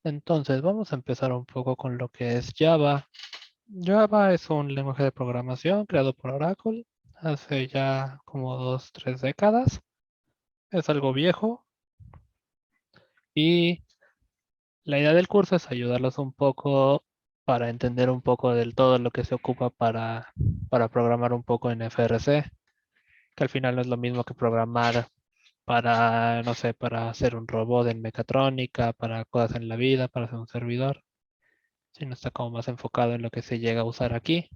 Entonces, vamos a empezar un poco con lo que es Java. Java es un lenguaje de programación creado por Oracle hace ya como 2, 3 décadas. Es algo viejo y la idea del curso es ayudarlos un poco para entender un poco del todo lo que se ocupa para programar un poco en FRC, que al final no es lo mismo que programar para, no sé, para hacer un robot en mecatrónica, para cosas en la vida, para hacer un servidor, sino está como más enfocado en lo que se llega a usar aquí.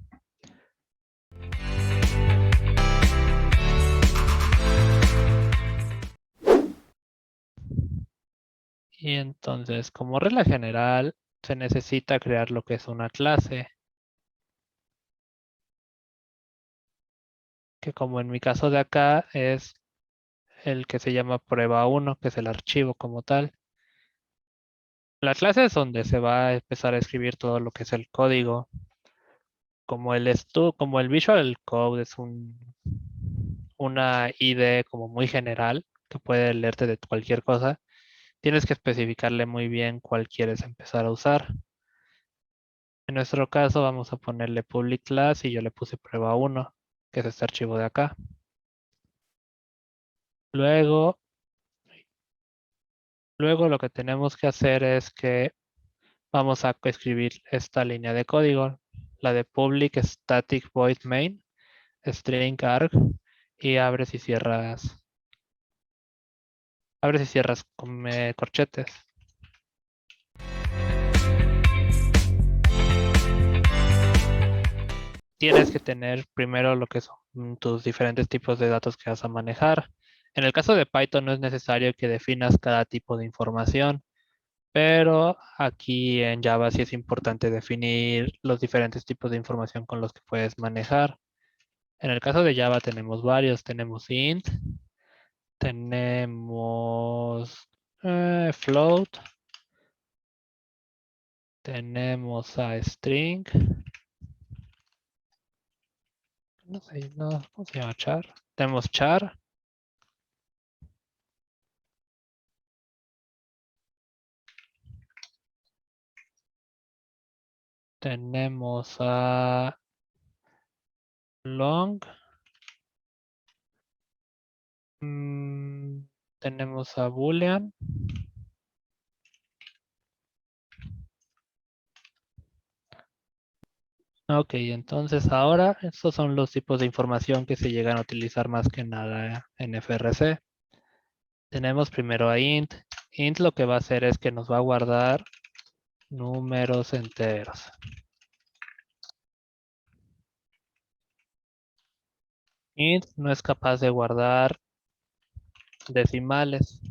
Y entonces, como regla general, se necesita crear lo que es una clase, que como en mi caso de acá es el que se llama prueba 1, que es el archivo como tal. La clase es donde se va a empezar a escribir todo lo que es el código. Como el Visual Code es una IDE como muy general, que puede leerte de cualquier cosa, tienes que especificarle muy bien cuál quieres empezar a usar. En nuestro caso vamos a ponerle public class y yo le puse prueba 1, que es este archivo de acá. Luego, luego lo que tenemos que hacer es que vamos a escribir esta línea de código, la de public static void main, string arg, y abres y cierras con corchetes. Tienes que tener primero lo que son tus diferentes tipos de datos que vas a manejar. En el caso de Python no es necesario que definas cada tipo de información, pero aquí en Java sí es importante definir los diferentes tipos de información con los que puedes manejar. En el caso de Java tenemos varios. Tenemos int, tenemos float, tenemos a string, no sé, no, ¿cómo se llama? Char. Tenemos char, tenemos a long, mm, tenemos a boolean. Ok, entonces ahora estos son los tipos de información que se llegan a utilizar más que nada en FRC. Tenemos primero a int. Int lo que va a hacer es que nos va a guardar números enteros. Int no es capaz de guardar decimales.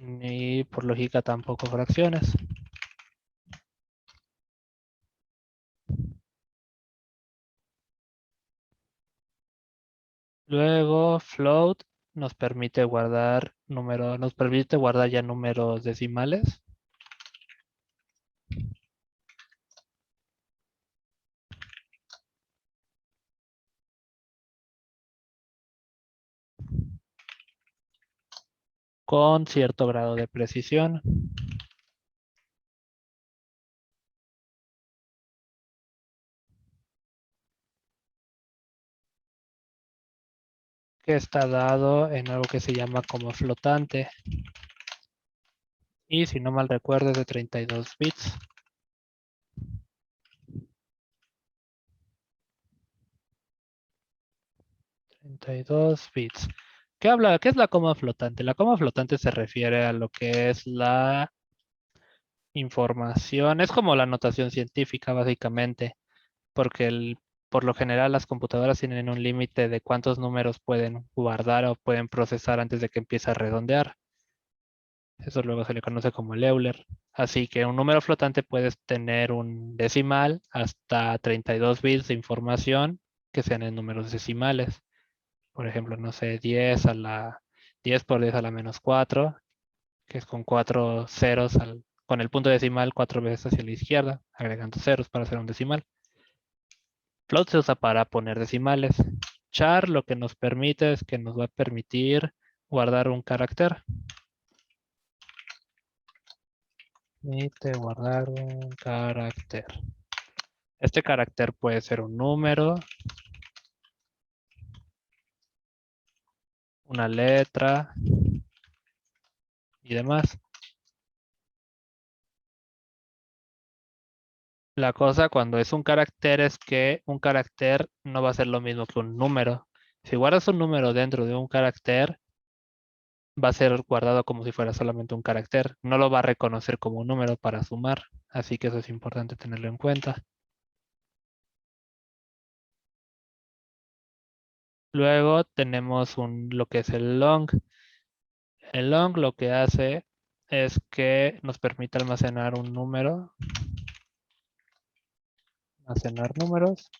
Ni por lógica tampoco fracciones. Luego float nos permite guardar ya números decimales. Con cierto grado de precisión. Que está dado en algo que se llama como flotante. Y si no mal recuerdo es de 32 bits. 32 bits. ¿Qué es la coma flotante? La coma flotante se refiere a lo que es la información. Es como la notación científica, básicamente, porque por lo general las computadoras tienen un límite de cuántos números pueden guardar o pueden procesar antes de que empiece a redondear. Eso luego se le conoce como el Euler. Así que un número flotante puedes tener un decimal hasta 32 bits de información que sean en números decimales. Por ejemplo, no sé, 10 por 10 a la -4, que es con 4 ceros con el punto decimal 4 veces hacia la izquierda, agregando ceros para hacer un decimal. Float se usa para poner decimales. Char lo que nos permite es que nos va a permitir guardar un carácter. Permite guardar un carácter. Este carácter puede ser un número, una letra y demás. La cosa cuando es un carácter es que un carácter no va a ser lo mismo que un número. Si guardas un número dentro de un carácter, va a ser guardado como si fuera solamente un carácter. No lo va a reconocer como un número para sumar. Así que eso es importante tenerlo en cuenta. Luego tenemos lo que es el long. El long lo que hace es que nos permite almacenar un número. Almacenar números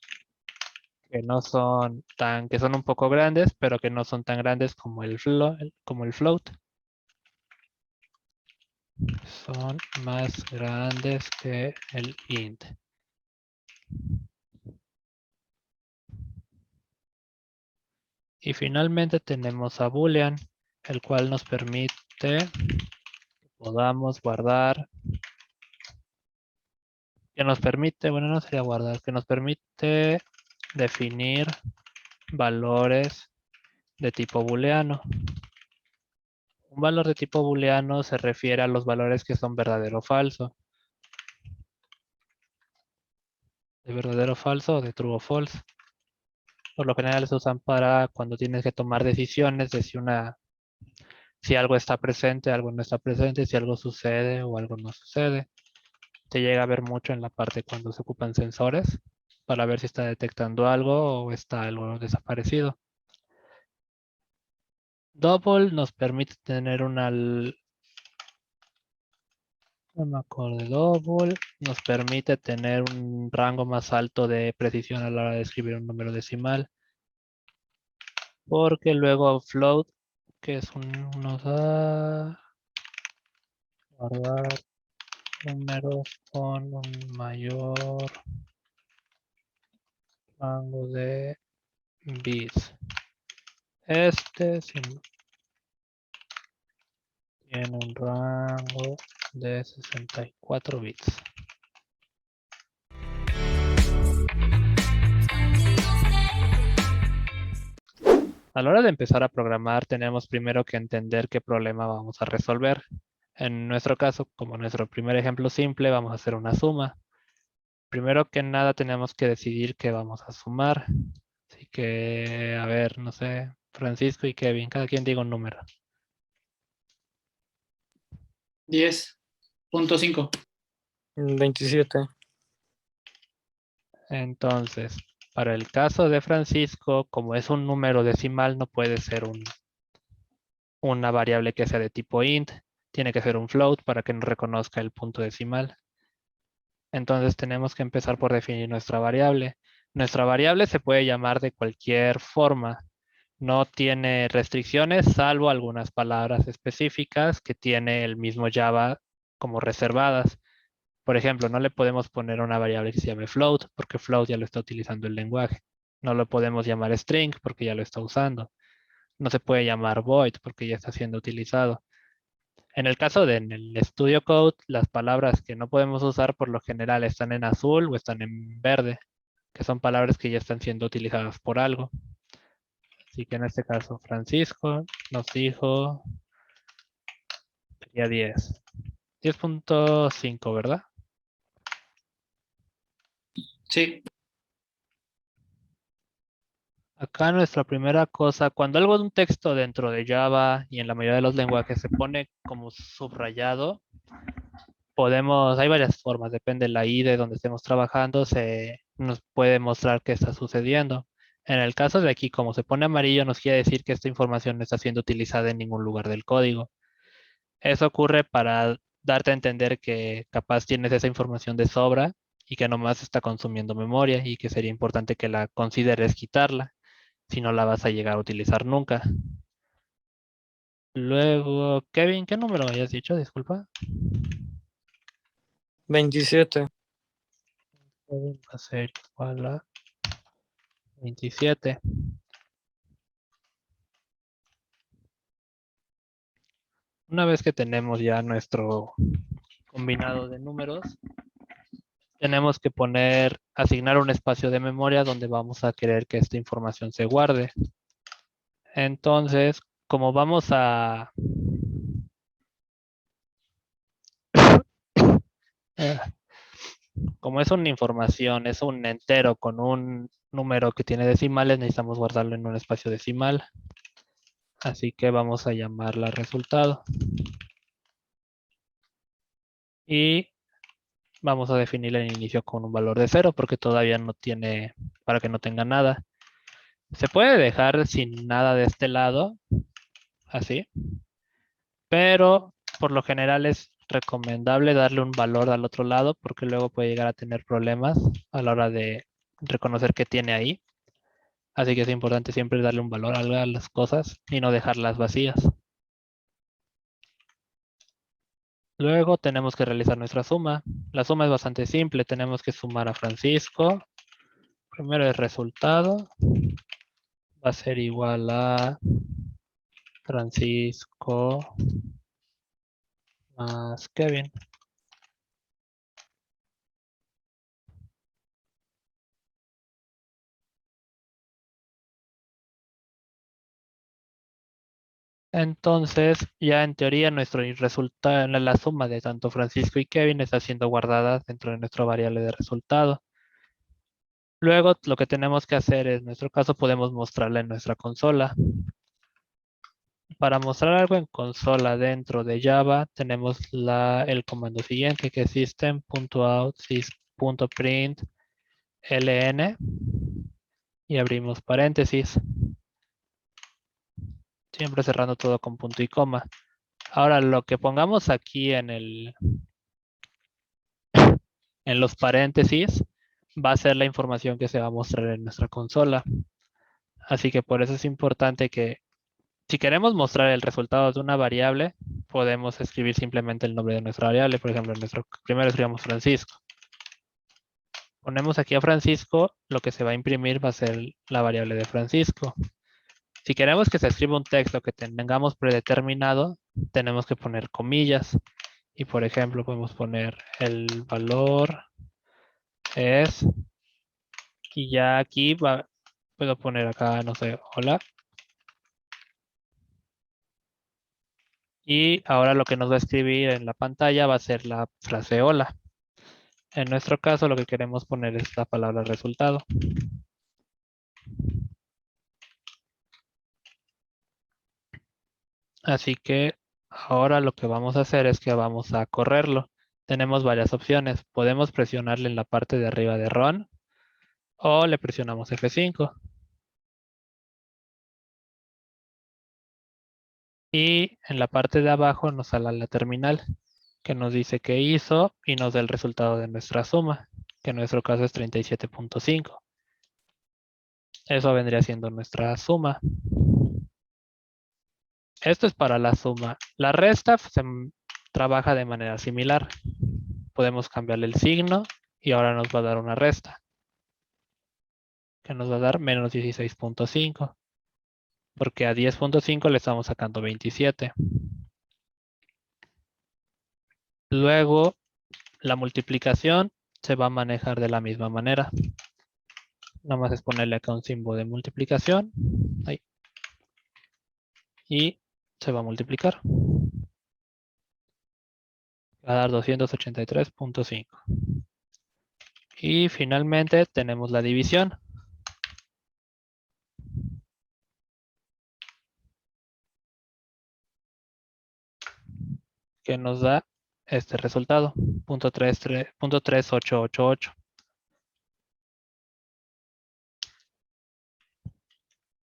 que son un poco grandes, pero que no son tan grandes como como el float. Son más grandes que el int. Y finalmente tenemos a boolean, el cual nos permite que podamos guardar, bueno, no sería guardar, que nos permite definir valores de tipo booleano. Un valor de tipo booleano se refiere a los valores que son verdadero o falso. De verdadero o falso o de true o false. Por lo general se usan para cuando tienes que tomar decisiones de si algo está presente, algo no está presente, si algo sucede o algo no sucede. Se llega a ver mucho en la parte cuando se ocupan sensores para ver si está detectando algo o está algo desaparecido. Double nos permite tener no me acuerdo de double, nos permite tener un rango más alto de precisión a la hora de escribir un número decimal. Porque luego float, que es nos da guardar números con un mayor rango de bits. Este tiene un rango de 64 bits. A la hora de empezar a programar, tenemos primero que entender qué problema vamos a resolver. En nuestro caso, como nuestro primer ejemplo simple, vamos a hacer una suma. Primero que nada, tenemos que decidir qué vamos a sumar. Así que, a ver, no sé, Francisco y Kevin, cada quien diga un número. 10.5. 27. Entonces, para el caso de Francisco, como es un número decimal, no puede ser una variable que sea de tipo int. Tiene que ser un float para que nos reconozca el punto decimal. Entonces tenemos que empezar por definir nuestra variable. Nuestra variable se puede llamar de cualquier forma. No tiene restricciones, salvo algunas palabras específicas que tiene el mismo Java como reservadas. Por ejemplo, no le podemos poner una variable que se llame float, porque float ya lo está utilizando el lenguaje. No lo podemos llamar string, porque ya lo está usando. No se puede llamar void, porque ya está siendo utilizado. En el caso en el Studio Code, las palabras que no podemos usar por lo general están en azul o están en verde, que son palabras que ya están siendo utilizadas por algo. Así que en este caso, Francisco nos dijo sería 10. 10.5, ¿verdad? Sí. Acá nuestra primera cosa, cuando algo de un texto dentro de Java y en la mayoría de los lenguajes se pone como subrayado, hay varias formas, depende de la IDE donde estemos trabajando, se nos puede mostrar qué está sucediendo. En el caso de aquí, como se pone amarillo, nos quiere decir que esta información no está siendo utilizada en ningún lugar del código. Eso ocurre para darte a entender que capaz tienes esa información de sobra y que nomás está consumiendo memoria y que sería importante que la consideres quitarla, si no la vas a llegar a utilizar nunca. Luego, Kevin, ¿qué número me habías dicho? Disculpa. 27. Va a ser igual a 27. Una vez que tenemos ya nuestro combinado de números, tenemos que asignar un espacio de memoria donde vamos a querer que esta información se guarde. Entonces, como vamos a... eh, como es una información, es un entero con un número que tiene decimales, necesitamos guardarlo en un espacio decimal. Así que vamos a llamarla resultado. Y vamos a definir el inicio con un valor de 0 porque todavía no tiene, para que no tenga nada. Se puede dejar sin nada de este lado, así, pero por lo general es recomendable darle un valor al otro lado porque luego puede llegar a tener problemas a la hora de reconocer qué tiene ahí. Así que es importante siempre darle un valor a las cosas y no dejarlas vacías. Luego tenemos que realizar nuestra suma. La suma es bastante simple. Tenemos que sumar a Francisco. Primero el resultado va a ser igual a Francisco más Kevin. Entonces, ya en teoría, nuestro resultado, la suma de tanto Francisco y Kevin está siendo guardada dentro de nuestra variable de resultado. Luego, lo que tenemos que hacer es, en nuestro caso, podemos mostrarla en nuestra consola. Para mostrar algo en consola dentro de Java, tenemos el comando siguiente, que es system.out.print ln y abrimos paréntesis, siempre cerrando todo con punto y coma. Ahora, lo que pongamos aquí en los paréntesis va a ser la información que se va a mostrar en nuestra consola. Así que por eso es importante que si queremos mostrar el resultado de una variable, podemos escribir simplemente el nombre de nuestra variable. Por ejemplo, primero escribamos Francisco. Ponemos aquí a Francisco, lo que se va a imprimir va a ser la variable de Francisco. Si queremos que se escriba un texto que tengamos predeterminado, tenemos que poner comillas. Y por ejemplo, podemos poner el valor es, y ya aquí puedo poner acá, no sé, hola. Y ahora lo que nos va a escribir en la pantalla va a ser la frase hola. En nuestro caso, lo que queremos poner es la palabra resultado. Así que ahora lo que vamos a hacer es que vamos a correrlo. Tenemos varias opciones. Podemos presionarle en la parte de arriba de Run o le presionamos F5. Y en la parte de abajo nos sale la terminal que nos dice qué hizo y nos da el resultado de nuestra suma, que en nuestro caso es 37.5. Eso vendría siendo nuestra suma. Esto es para la suma. La resta se trabaja de manera similar. Podemos cambiarle el signo y ahora nos va a dar una resta, que nos va a dar menos 16.5, porque a 10.5 le estamos sacando 27. Luego, la multiplicación se va a manejar de la misma manera. Nada más es ponerle acá un símbolo de multiplicación. Ahí. Y se va a multiplicar. Va a dar 283.5. Y finalmente tenemos la división. Que nos da este resultado, .3888.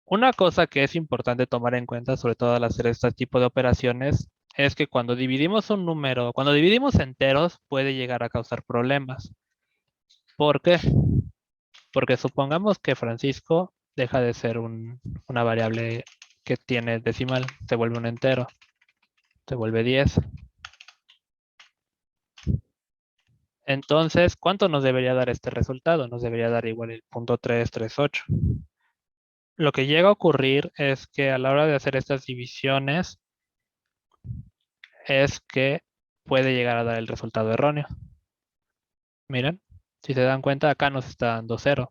Una cosa que es importante tomar en cuenta, sobre todo al hacer este tipo de operaciones, es que cuando dividimos un número, cuando dividimos enteros, puede llegar a causar problemas. ¿Por qué? Porque supongamos que Francisco deja de ser una variable que tiene decimal, se vuelve un entero, se vuelve 10. Entonces, ¿cuánto nos debería dar este resultado? Nos debería dar igual el .338. Lo que llega a ocurrir es que a la hora de hacer estas divisiones, es que puede llegar a dar el resultado erróneo. Miren, si se dan cuenta, acá nos está dando 0.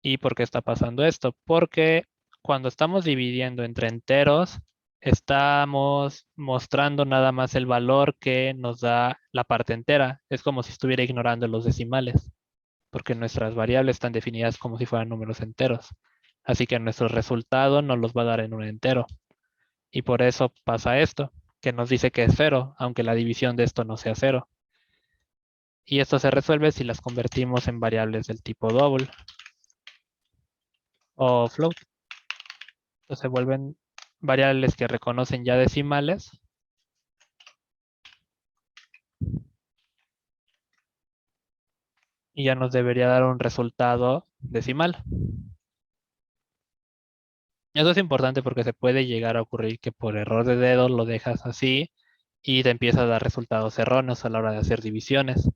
¿Y por qué está pasando esto? Porque cuando estamos dividiendo entre enteros, estamos mostrando nada más el valor que nos da la parte entera. Es como si estuviera ignorando los decimales, porque nuestras variables están definidas como si fueran números enteros. Así que nuestro resultado nos los va a dar en un entero. Y por eso pasa esto, que nos dice que es 0, aunque la división de esto no sea 0. Y esto se resuelve si las convertimos en variables del tipo double o float. Entonces se vuelven variables que reconocen ya decimales. Y ya nos debería dar un resultado decimal. Eso es importante porque se puede llegar a ocurrir que por error de dedo lo dejas así y te empieza a dar resultados erróneos a la hora de hacer divisiones,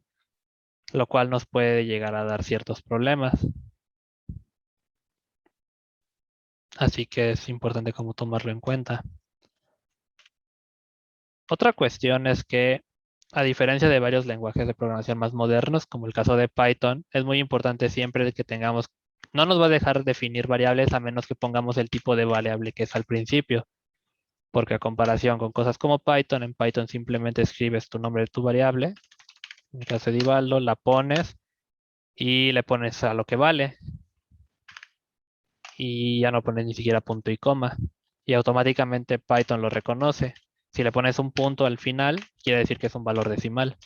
lo cual nos puede llegar a dar ciertos problemas. Así que es importante como tomarlo en cuenta. Otra cuestión es que, a diferencia de varios lenguajes de programación más modernos, como el caso de Python, es muy importante siempre que tengamos, no nos va a dejar definir variables a menos que pongamos el tipo de variable que es al principio. Porque a comparación con cosas como Python, en Python simplemente escribes tu nombre de tu variable, en el caso de Ivaldo, la pones y le pones a lo que vale. Y ya no pones ni siquiera punto y coma. Y automáticamente Python lo reconoce. Si le pones un punto al final, quiere decir que es un valor decimal.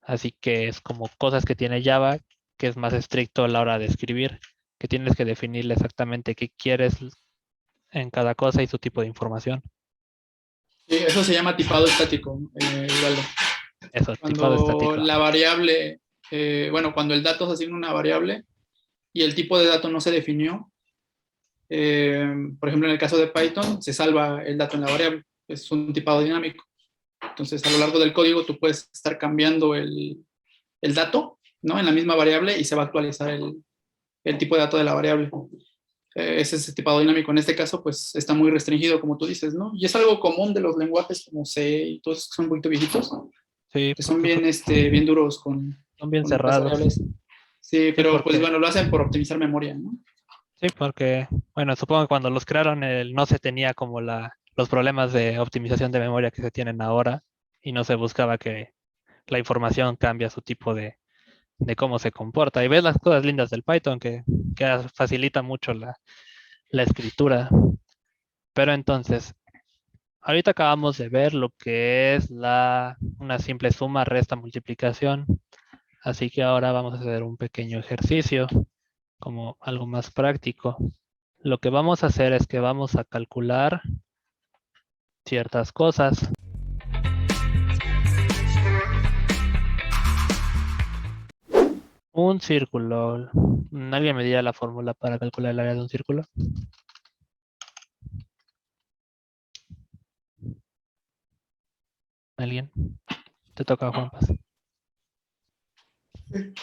Así que es como cosas que tiene Java, que es más estricto a la hora de escribir, que tienes que definirle exactamente qué quieres en cada cosa y su tipo de información. Sí, eso se llama tipado estático, Ubaldo. Eso, tipado Cuando estático. la variable, bueno, cuando el dato se asigna una variable y el tipo de dato no se definió, por ejemplo, en el caso de Python, se salva el dato en la variable. Es un tipado dinámico. Entonces, a lo largo del código, tú puedes estar cambiando el dato, ¿no? En la misma variable y se va a actualizar el tipo de dato de la variable. Ese es el tipado dinámico. En este caso, pues está muy restringido, como tú dices, ¿no? Y es algo común de los lenguajes como C y todos que son un poquito viejitos, Sí, que son porque bien, bien duros son bien las cerrados. variables. Sí, Sí, pero pues porque, bueno, lo hacen por optimizar memoria, ¿no? sí, porque, bueno, supongo que cuando los crearon no se tenía como los problemas de optimización de memoria que se tienen ahora y no se buscaba que la información cambie su tipo de cómo se comporta. Y ves las cosas lindas del Python que facilita mucho la escritura. Pero entonces, ahorita acabamos de ver lo que es una simple suma, resta, multiplicación. Así que ahora vamos a hacer un pequeño ejercicio como algo más práctico. Lo que vamos a hacer es que vamos a calcular ciertas cosas. Un círculo. ¿Alguien me diría la fórmula para calcular el área de un círculo? ¿Alguien? Te toca, Juan Paz.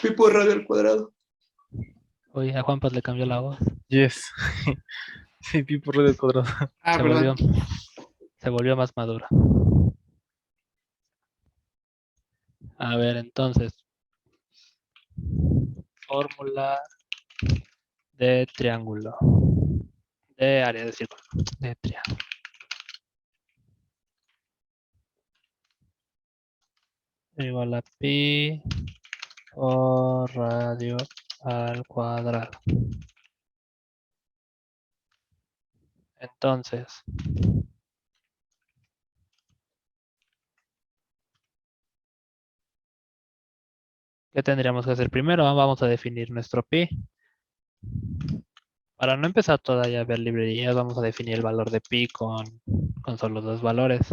Pi por radio al cuadrado. Oye, a Juan Paz le cambió la voz. Yes. Sí, pi por radio al cuadrado. Ah, Se perdón. volvió más maduro. A ver, entonces. Fórmula de triángulo. De área de círculo. De triángulo. Igual a pi por radio al cuadrado. Entonces, ¿qué tendríamos que hacer primero? Vamos a definir nuestro pi. Para no empezar todavía a ver librerías, vamos a definir el valor de pi con solo dos valores.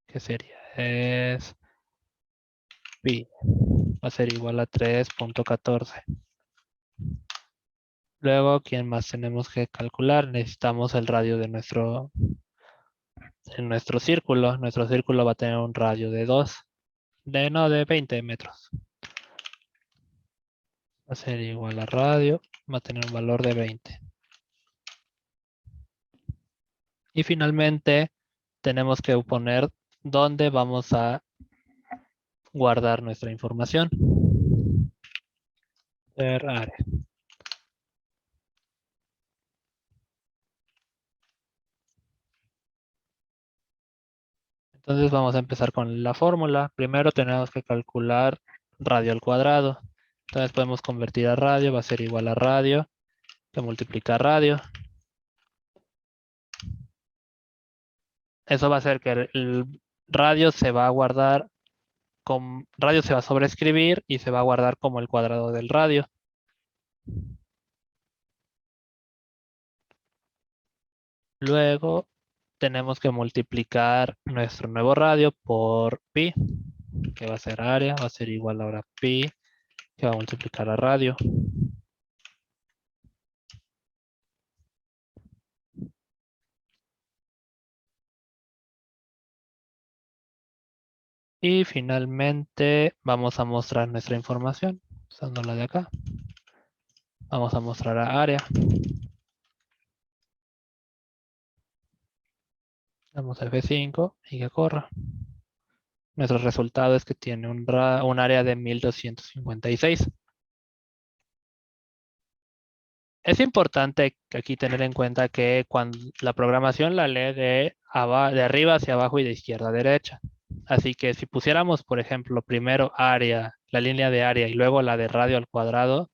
Que sería? Es pi. Va a ser igual a 3.14. Luego, ¿quién más tenemos que calcular? Necesitamos el radio de nuestro círculo. Nuestro círculo va a tener un radio de 2. De 20 metros. Va a ser igual a radio. Va a tener un valor de 20. Y finalmente, tenemos que poner dónde vamos a guardar nuestra información. Ser área. Entonces vamos a empezar con la fórmula. Primero tenemos que calcular radio al cuadrado. Entonces podemos convertir a radio, va a ser igual a radio, que multiplica radio. Eso va a hacer que el radio se va a guardar, radio se va a sobreescribir y se va a guardar como el cuadrado del radio. Luego tenemos que multiplicar nuestro nuevo radio por pi, que va a ser área, va a ser igual ahora pi, que va a multiplicar a radio. Y finalmente vamos a mostrar nuestra información, usando la de acá. Vamos a mostrar a área. Damos F5 y que corra. Nuestro resultado es que tiene un área de 1256. Es importante aquí tener en cuenta que cuando la programación la lee de arriba hacia abajo y de izquierda a derecha. Así que si pusiéramos, por ejemplo, primero área, la línea de área y luego la de radio al cuadrado,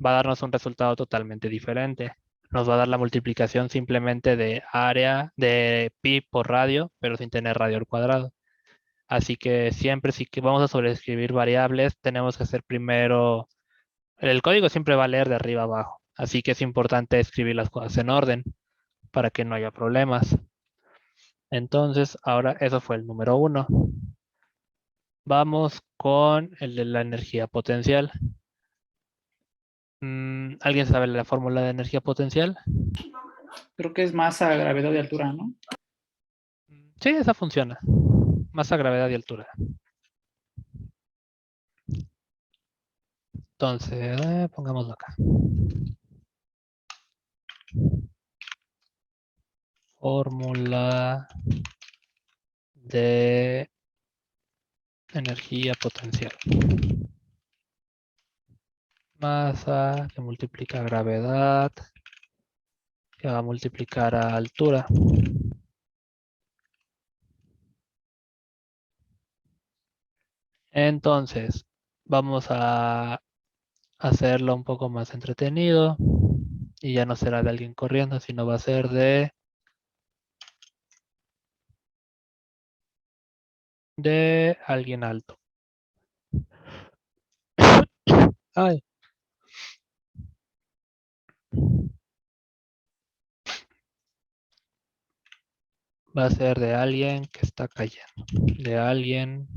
va a darnos un resultado totalmente diferente. Nos va a dar la multiplicación simplemente de área, de pi por radio, pero sin tener radio al cuadrado. Así que siempre si que vamos a sobreescribir variables, tenemos que hacer primero, el código siempre va a leer de arriba a abajo. Así que es importante escribir las cosas en orden para que no haya problemas. Entonces, ahora eso fue el número 1. Vamos con el de la energía potencial. ¿Alguien sabe la fórmula de energía potencial? Creo que es masa, gravedad y altura, ¿no? Sí, esa funciona. Masa, gravedad y altura. Entonces, pongámoslo acá. Fórmula de energía potencial. Masa que multiplica gravedad, que va a multiplicar a altura. Entonces, vamos a hacerlo un poco más entretenido. Y ya no será de alguien corriendo, sino va a ser de alguien alto. Ay. Va a ser de alguien que está cayendo. De alguien.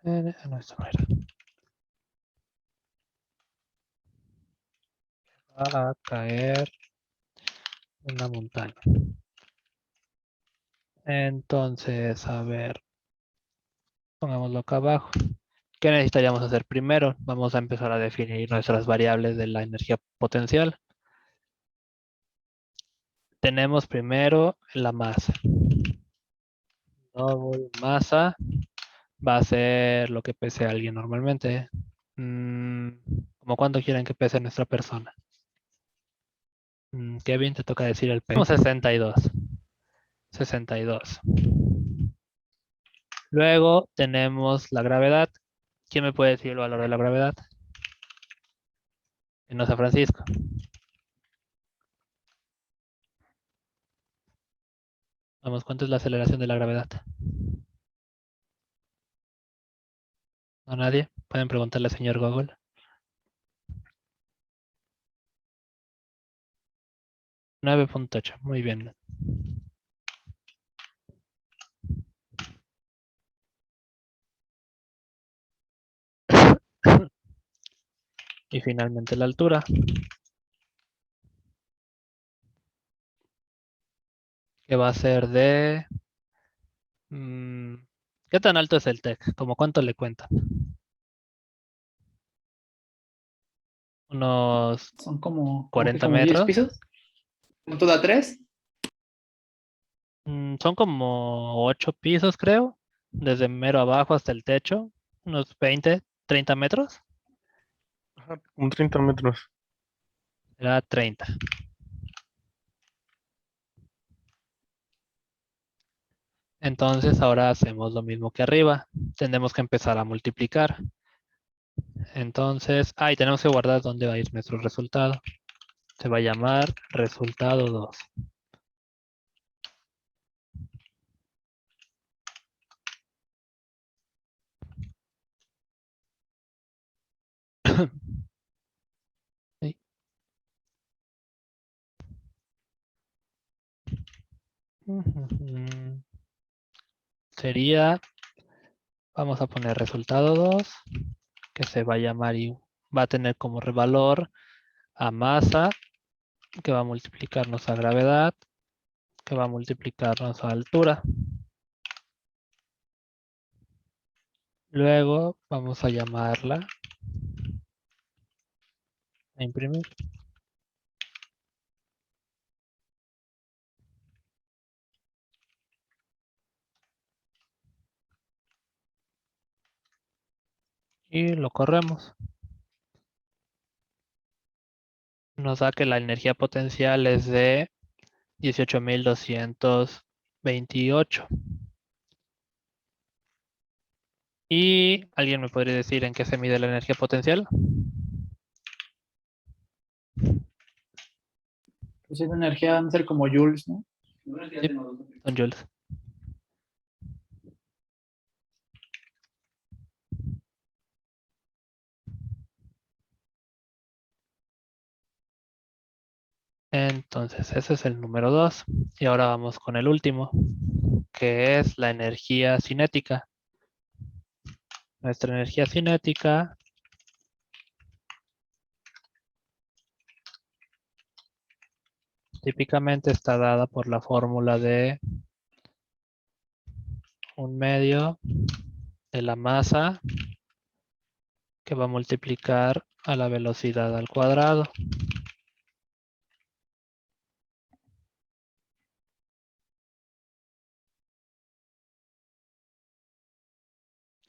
No, esto no era. Va a caer una montaña. Entonces, a ver. Pongámoslo acá abajo. ¿Qué necesitaríamos hacer primero? Vamos a empezar a definir nuestras variables de la energía potencial. Tenemos primero la masa. Masa va a ser lo que pese alguien normalmente. ¿Cómo cuánto quieren que pese nuestra persona? Kevin, te toca decir el peso. 62. 62. Luego tenemos la gravedad. ¿Quién me puede decir el valor de la gravedad? No sea Francisco. Vamos, ¿cuánto es la aceleración de la gravedad? ¿No nadie? Pueden preguntarle al señor Google. 9.8. Muy bien. Y finalmente la altura. Que va a ser de... ¿qué tan alto es el TEC? ¿Cómo cuánto le cuentan? Unos Son como 40 10 metros. pisos. ¿Cuánto da 3? Son como 8 pisos, creo. Desde mero abajo hasta el techo. Unos 20, 30 metros. Ajá, como 30 metros. Era 30. Entonces ahora hacemos lo mismo que arriba. Tenemos que empezar a multiplicar. Entonces, y tenemos que guardar dónde va a ir nuestro resultado. Se va a llamar resultado 2. Sí. Ujú. Sería, vamos a poner resultado 2, que se va a llamar y va a tener como valor a masa, que va a multiplicarnos a gravedad, que va a multiplicarnos a altura. Luego vamos a llamarla a imprimir. Y lo corremos. Nos da que la energía potencial es de 18.228. ¿Y alguien me podría decir en qué se mide la energía potencial? Pues esa energía van a ser como joules, ¿no? Sí, son joules. Entonces, ese es el número 2. Y ahora vamos con el último, que es la energía cinética. Nuestra energía cinética típicamente está dada por la fórmula de 1/2 de la masa que va a multiplicar a la velocidad al cuadrado.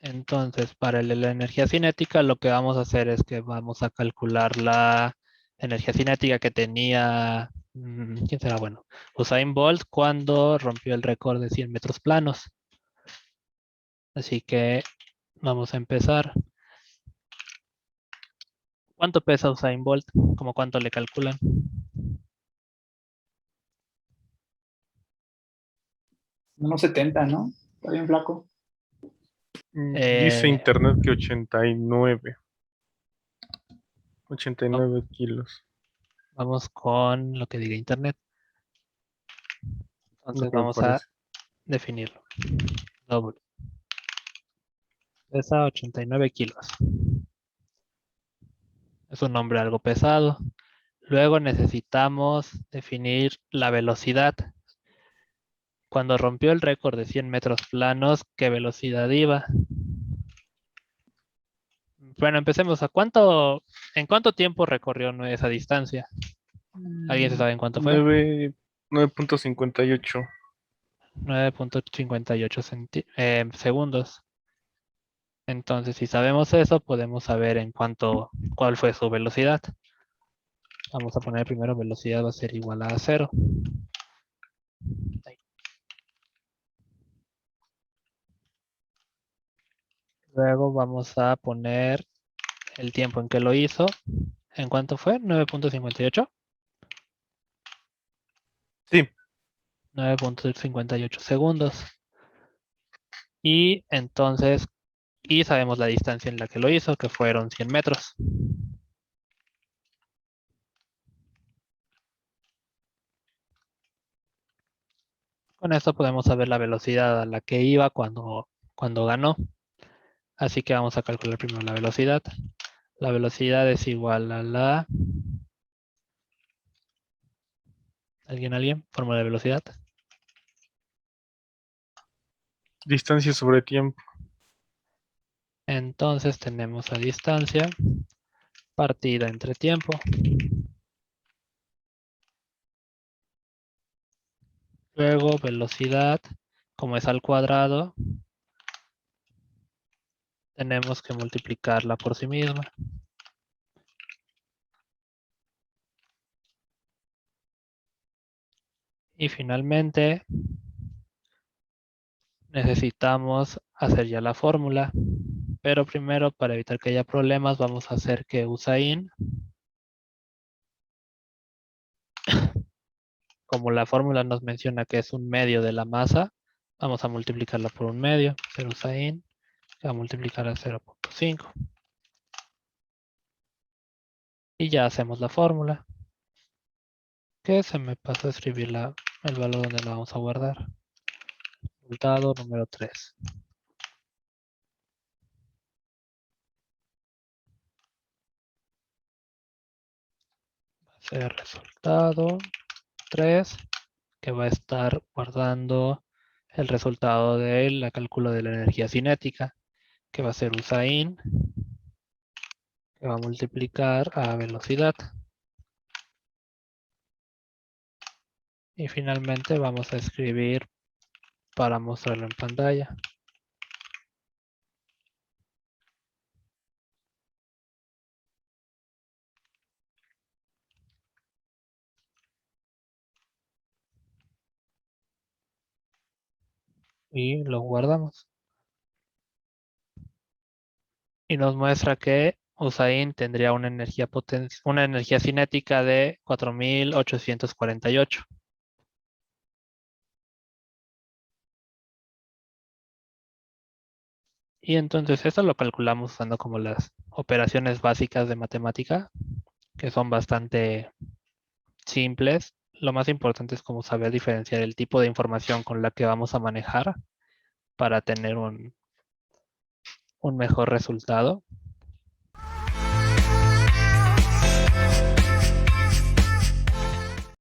Entonces, para la energía cinética, lo que vamos a hacer es que vamos a calcular la energía cinética que tenía, ¿quién será? Bueno, Usain Bolt cuando rompió el récord de 100 metros planos. Así que vamos a empezar. ¿Cuánto pesa Usain Bolt? ¿Cómo cuánto le calculan? Unos 70, ¿no? Está bien flaco. Dice Eh, internet que 89 kilos. Vamos con lo que diga internet. Lo Entonces que me vamos a parece. definirlo. Doble. Pesa 89 kilos. Es un nombre algo pesado. Luego necesitamos definir la velocidad. Cuando rompió el récord de 100 metros planos, ¿qué velocidad iba? Bueno, empecemos. ¿En cuánto tiempo recorrió esa distancia? ¿Alguien se sabe en cuánto fue? 9.58. 9.58 segundos. Entonces, si sabemos eso, podemos saber cuál fue su velocidad. Vamos a poner primero velocidad va a ser igual a 0. Luego vamos a poner el tiempo en que lo hizo. ¿En cuánto fue? 9.58. Sí, 9.58 segundos. Y entonces, sabemos la distancia en la que lo hizo, que fueron 100 metros. Con esto podemos saber la velocidad a la que iba cuando ganó. Así que vamos a calcular primero la velocidad. La velocidad es igual a la... ¿Alguien? Fórmula de velocidad. distancia sobre tiempo. Entonces tenemos la distancia partida entre tiempo. Luego velocidad, como es al cuadrado, tenemos que multiplicarla por sí misma. Y finalmente, necesitamos hacer ya la fórmula. Pero primero, para evitar que haya problemas, vamos a hacer que usain, como la fórmula nos menciona que es un medio de la masa, vamos a multiplicarla por un medio, 0 usain, que va a multiplicar a 0.5. Y ya hacemos la fórmula. Que se me pasó a escribir el valor donde la vamos a guardar. Resultado número 3. Va a ser resultado 3, que va a estar guardando el resultado del cálculo de la energía cinética, que va a ser usain, que va a multiplicar a velocidad. Y finalmente vamos a escribir para mostrarlo en pantalla. Y lo guardamos. Y nos muestra que usain tendría una energía cinética de 4848. Y entonces esto lo calculamos usando como las operaciones básicas de matemática, que son bastante simples. Lo más importante es como saber diferenciar el tipo de información con la que vamos a manejar para tener un mejor resultado.